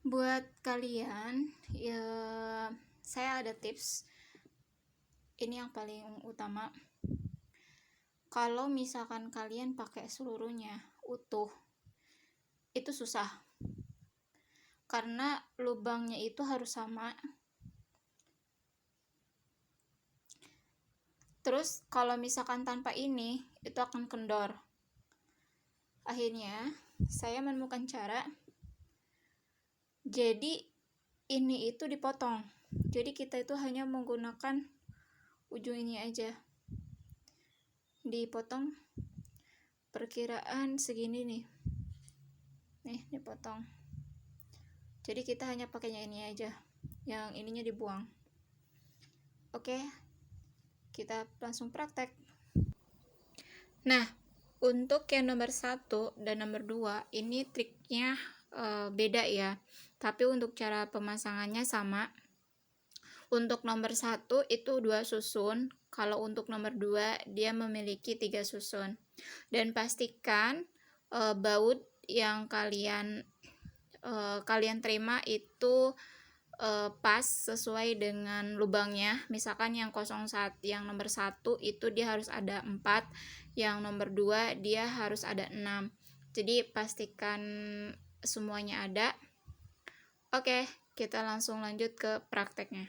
Buat kalian ya, saya ada tips. Ini yang paling utama. Kalau misalkan kalian pakai seluruhnya utuh, itu susah. Karena lubangnya itu harus sama. Terus kalau misalkan tanpa ini, itu akan kendor. Akhirnya, saya menemukan cara. Jadi ini itu dipotong. Jadi kita itu hanya menggunakan ujung ini aja. Dipotong perkiraan segini nih. Nih, dipotong. Jadi kita hanya pakainya ini aja. Yang ininya dibuang. Oke. Kita langsung praktek. Nah, untuk yang nomor 1 dan nomor 2 ini triknya beda ya. Tapi untuk cara pemasangannya sama. Untuk nomor 1 itu 2 susun. Kalau untuk nomor 2 dia memiliki 3 susun. Dan pastikan baut yang kalian terima itu pas sesuai dengan lubangnya. Misalkan yang 01, yang nomor 1 itu dia harus ada 4, yang nomor 2 dia harus ada 6. Jadi pastikan semuanya ada. Oke, kita langsung lanjut ke prakteknya.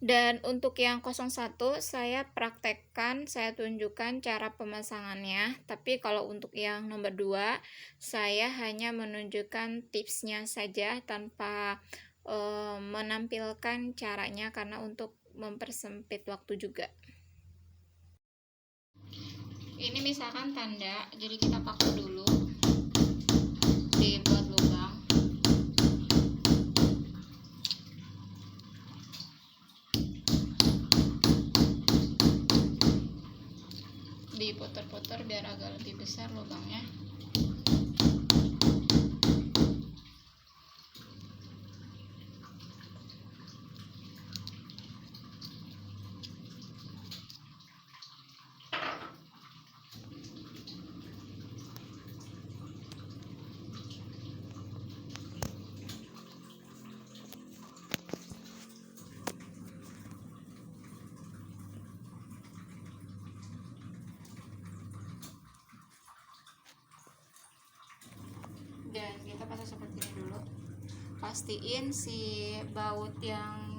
Dan untuk yang 01 saya praktekkan, saya tunjukkan cara pemasangannya. Tapi kalau untuk yang nomor 2 saya hanya menunjukkan tipsnya saja tanpa menampilkan caranya, karena untuk mempersempit waktu juga. Ini misalkan tanda, jadi kita pakai dulu, dibuat lubang. Diputar-putar biar agak lebih besar lubangnya. Dan kita pasang seperti ini dulu. Pastiin si baut yang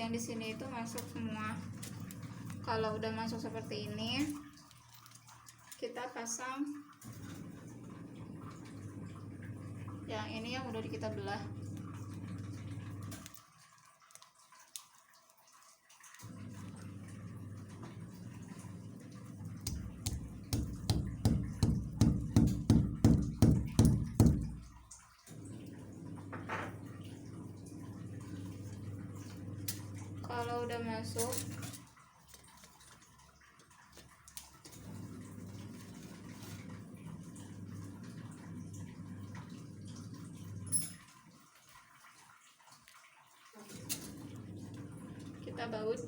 di sini itu masuk semua. Kalau udah masuk seperti ini, kita pasang yang ini yang udah kita belah. Kalau udah masuk, kita baut.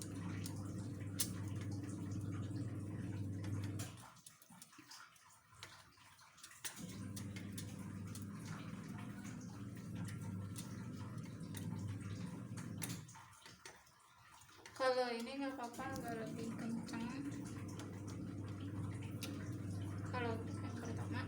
Kalau ini nggak apa-apa, nggak lebih kencang. Kalau yang pertama,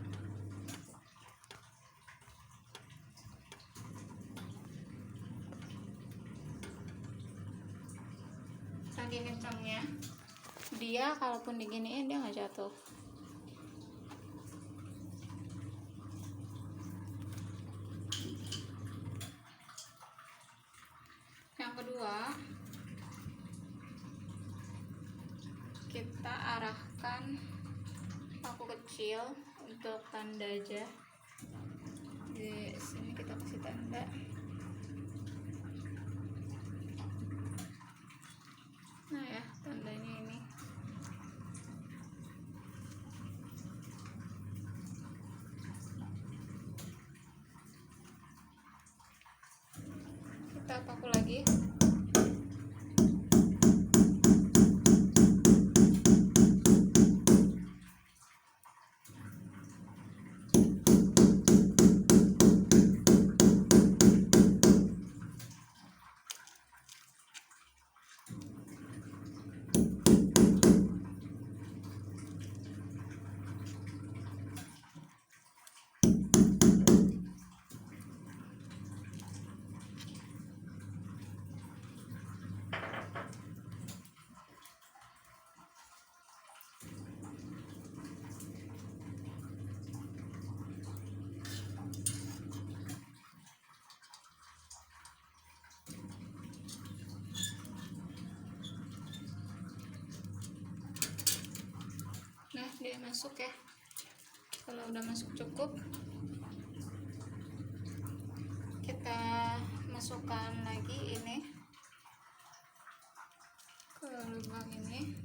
saking kencangnya dia, kalaupun diginiin dia nggak jatuh. Yang kedua, kita arahkan paku kecil untuk tanda aja. Di sini kita kasih tanda. Nah ya, tandanya ini. Kita paku lagi. masuk ya. Kalau udah masuk cukup, kita masukkan lagi ini ke lubang ini.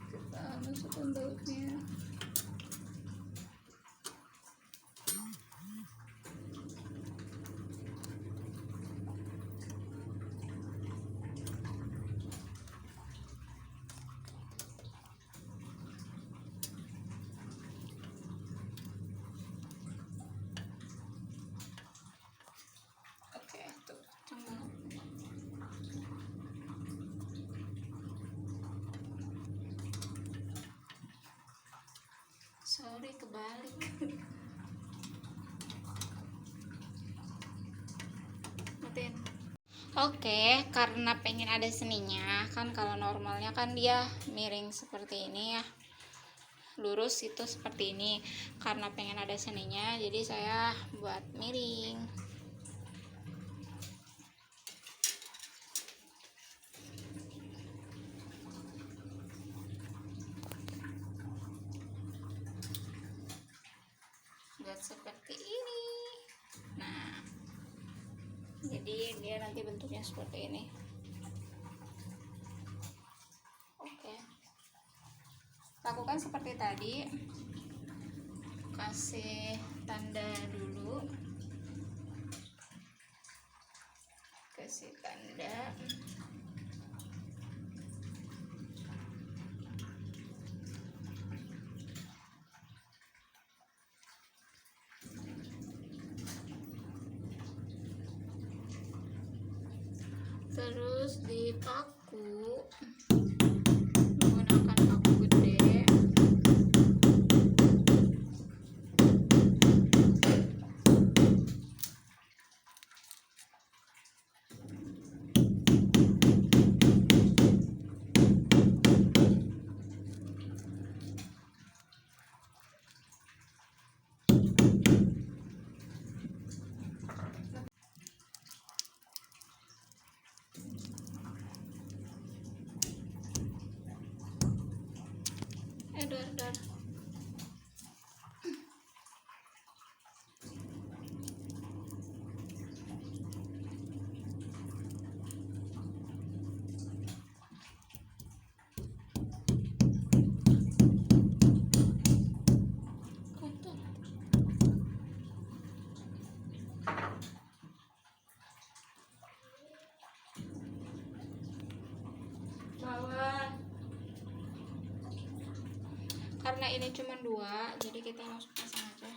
Kita masukkan bautnya. Oke, tuh cuma. Sorry, kebalik. Matiin. Oke, karena pengen ada seninya kan, kalau normalnya kan dia miring seperti ini ya, lurus itu seperti ini. Karena pengen ada seninya, jadi saya buat miring. Buat seperti ini. Nah, jadi dia nanti bentuknya seperti ini. Oke, lakukan seperti tadi, kasih tanda dulu, kasih tanda. Terus dipaku menggunakan paku gede. Dar. Kotor. Bawah. Karena ini cuma 2, jadi kita langsung pasang aja.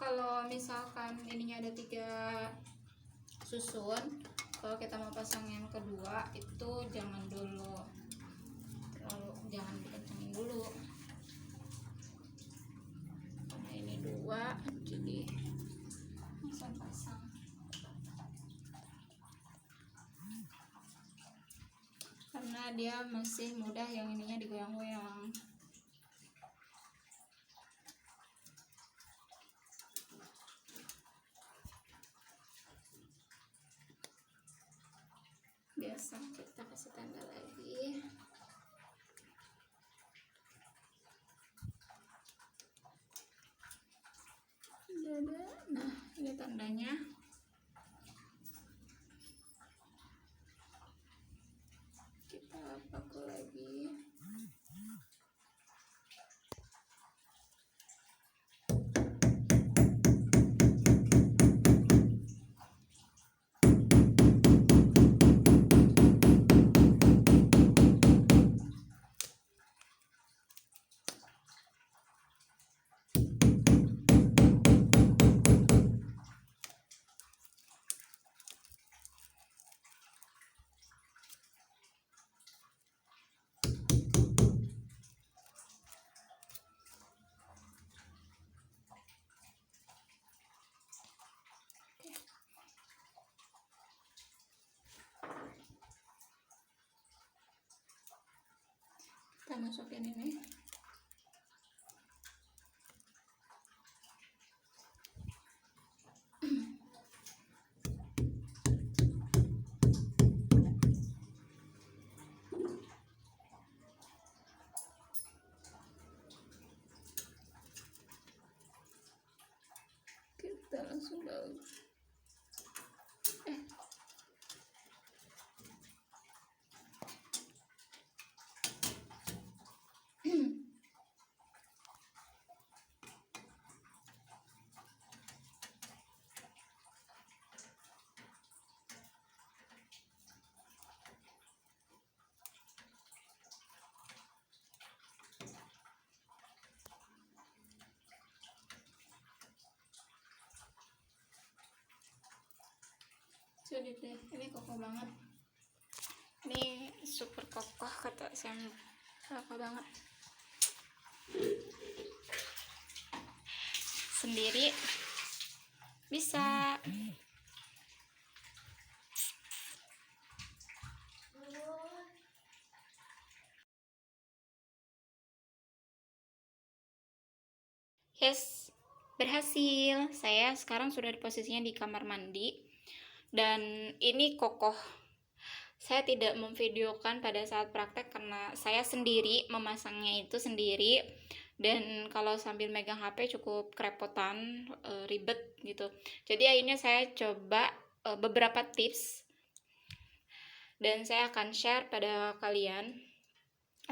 Kalau misalkan ininya ada 3 susun, kalau kita mau pasang yang kedua itu jangan dulu, jangan dikencangin dulu. Nah, ini 2, jadi langsung pasang. Karena karena dia masih mudah yang ininya digoyang-goyang. Biasa kita kasih tanda lagi. Nah, ini tandanya. Kita pakai lagi. Kita masukin ini. Kita langsung bau. Jadi deh, ini kokoh banget. Ini super kokoh kata Sam, kokoh banget. Sendiri bisa. Yes, berhasil. Saya sekarang sudah di posisinya di kamar mandi. Dan ini kokoh. Saya tidak memvideokan pada saat praktek karena saya sendiri memasangnya itu sendiri. Dan kalau sambil megang HP cukup kerepotan, ribet gitu. Jadi akhirnya saya coba beberapa tips. Dan saya akan share pada kalian.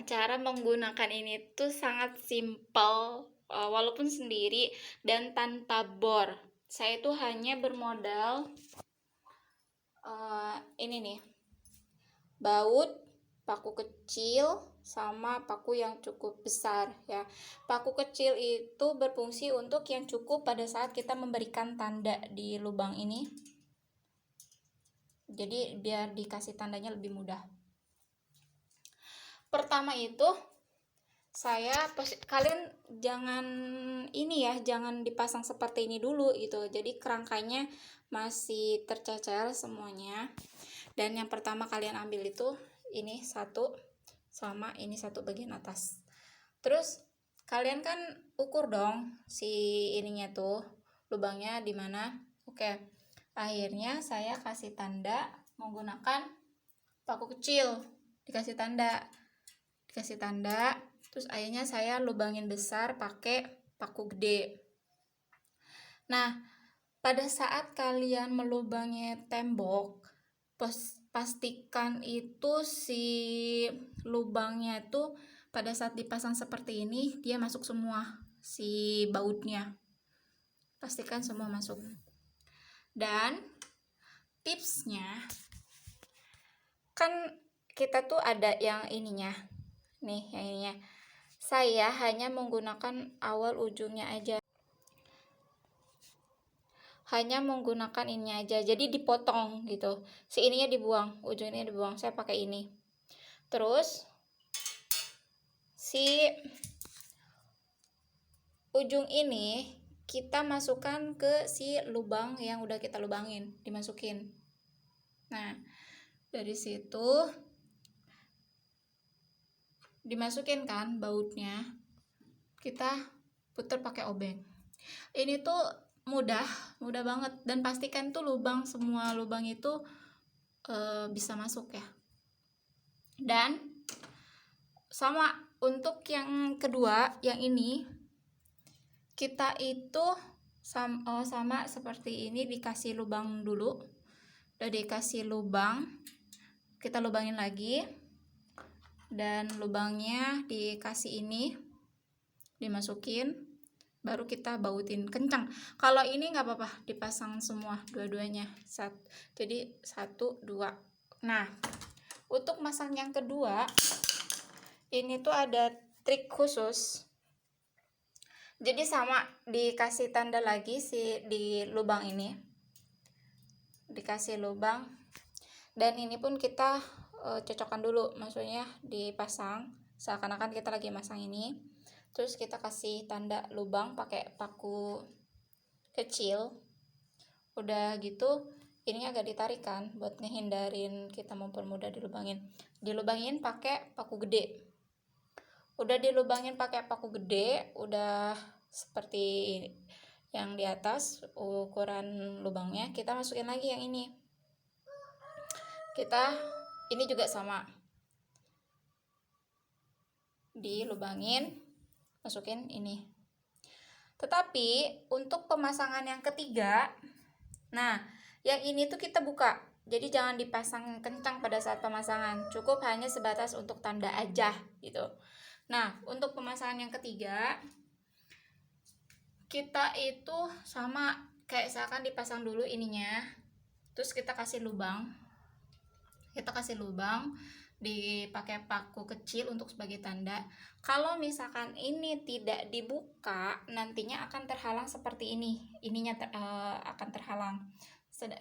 Cara menggunakan ini tuh sangat simple. Walaupun sendiri dan tanpa bor. Saya itu hanya bermodal ini nih, baut, paku kecil, sama paku yang cukup besar ya. Paku kecil itu berfungsi untuk yang cukup pada saat kita memberikan tanda di lubang ini. Jadi biar dikasih tandanya lebih mudah. Pertama itu kalian jangan ini ya, jangan dipasang seperti ini dulu gitu. Jadi kerangkanya masih tercecer semuanya. Dan yang pertama kalian ambil itu ini satu, sama ini satu bagian atas. Terus kalian kan ukur dong si ininya tuh lubangnya di mana. Oke. Akhirnya saya kasih tanda menggunakan paku kecil. Dikasih tanda. Terus akhirnya saya lubangin besar pakai paku gede. Nah, pada saat kalian melubangi tembok, pastikan itu si lubangnya itu pada saat dipasang seperti ini dia masuk semua si bautnya. Pastikan semua masuk. Dan tipsnya kan kita tuh ada yang ininya. Nih, yang ininya. Saya hanya menggunakan awal ujungnya aja. Hanya menggunakan ini aja. Jadi dipotong gitu. Si ininya dibuang, ujungnya dibuang. Saya pakai ini. Terus si ujung ini kita masukkan ke si lubang yang udah kita lubangin, dimasukin. Nah, dari situ dimasukin kan bautnya, kita putar pakai obeng. Ini tuh mudah banget, dan pastikan tuh semua lubang itu bisa masuk ya. Dan sama untuk yang kedua, yang ini kita itu sama seperti ini, dikasih lubang dulu. Udah dikasih lubang, kita lubangin lagi, dan lubangnya dikasih ini, dimasukin, baru kita bautin kencang. Kalau ini nggak apa-apa dipasang semua dua-duanya, jadi 1 2. Nah, untuk masang yang kedua ini tuh ada trik khusus. Jadi sama, dikasih tanda lagi di lubang ini, dikasih lubang, dan ini pun kita cocokkan dulu, maksudnya dipasang seakan-akan kita lagi masang ini. Terus kita kasih tanda lubang pakai paku kecil. Udah gitu, ini agak ditarik kan buat ngehindarin kita mempermudah dilubangin pakai paku gede. Udah dilubangin pakai paku gede, udah seperti yang di atas ukuran lubangnya, kita masukin lagi yang ini. Ini juga sama, dilubangin, masukin ini. Tetapi untuk pemasangan yang ketiga, nah yang ini tuh kita buka, jadi jangan dipasang kencang pada saat pemasangan, cukup hanya sebatas untuk tanda aja gitu. Nah, untuk pemasangan yang ketiga, kita itu sama kayak seakan dipasang dulu ininya, terus kita kasih lubang, dipakai paku kecil untuk sebagai tanda. Kalau misalkan ini tidak dibuka, nantinya akan terhalang seperti ini, ininya akan terhalang,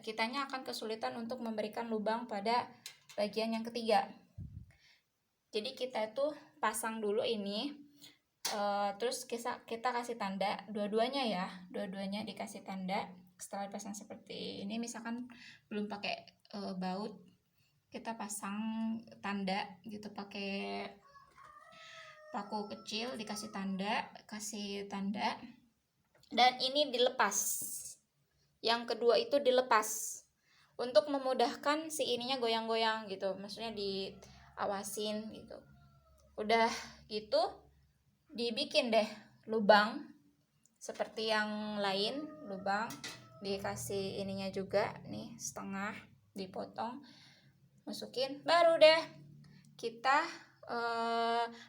kitanya akan kesulitan untuk memberikan lubang pada bagian yang ketiga. Jadi kita itu pasang dulu ini, terus kita kasih tanda dua-duanya ya, dua-duanya dikasih tanda. Setelah dipasang seperti ini, misalkan belum pakai baut, kita pasang tanda gitu pakai paku kecil, dikasih tanda, dan ini dilepas. Yang kedua itu dilepas untuk memudahkan si ininya goyang-goyang gitu, maksudnya diawasin gitu. Udah gitu dibikin deh lubang seperti yang lain, lubang dikasih ininya juga nih, setengah dipotong, masukin, baru deh kita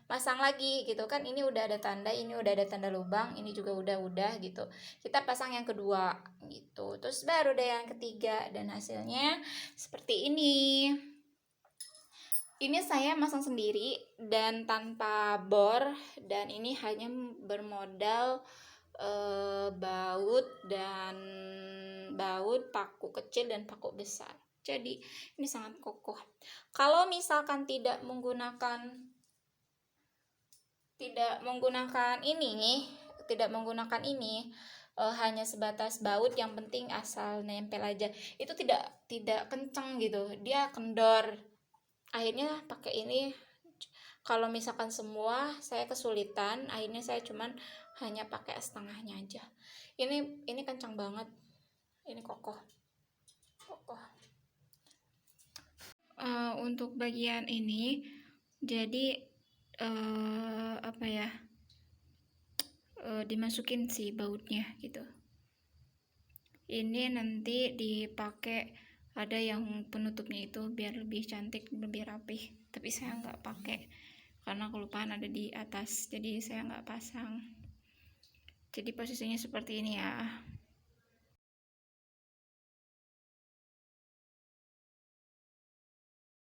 pasang lagi gitu kan. Ini udah ada tanda, ini udah ada tanda lubang, ini juga udah gitu. Kita pasang yang kedua gitu, terus baru deh yang ketiga, dan hasilnya seperti ini. Ini saya masang sendiri dan tanpa bor, dan ini hanya bermodal baut, paku kecil dan paku besar. Jadi ini sangat kokoh. Kalau misalkan tidak menggunakan ini, hanya sebatas baut, yang penting asal nempel aja, itu tidak kenceng gitu, dia kendor. Akhirnya pakai ini. Kalau misalkan semua saya kesulitan, akhirnya saya cuman hanya pakai setengahnya aja. Ini kencang banget, ini kokoh. Untuk bagian ini, jadi dimasukin si bautnya gitu. Ini nanti dipakai, ada yang penutupnya itu biar lebih cantik, lebih rapih, tapi saya nggak pakai karena kelupaan ada di atas, jadi saya nggak pasang. Jadi posisinya seperti ini ya.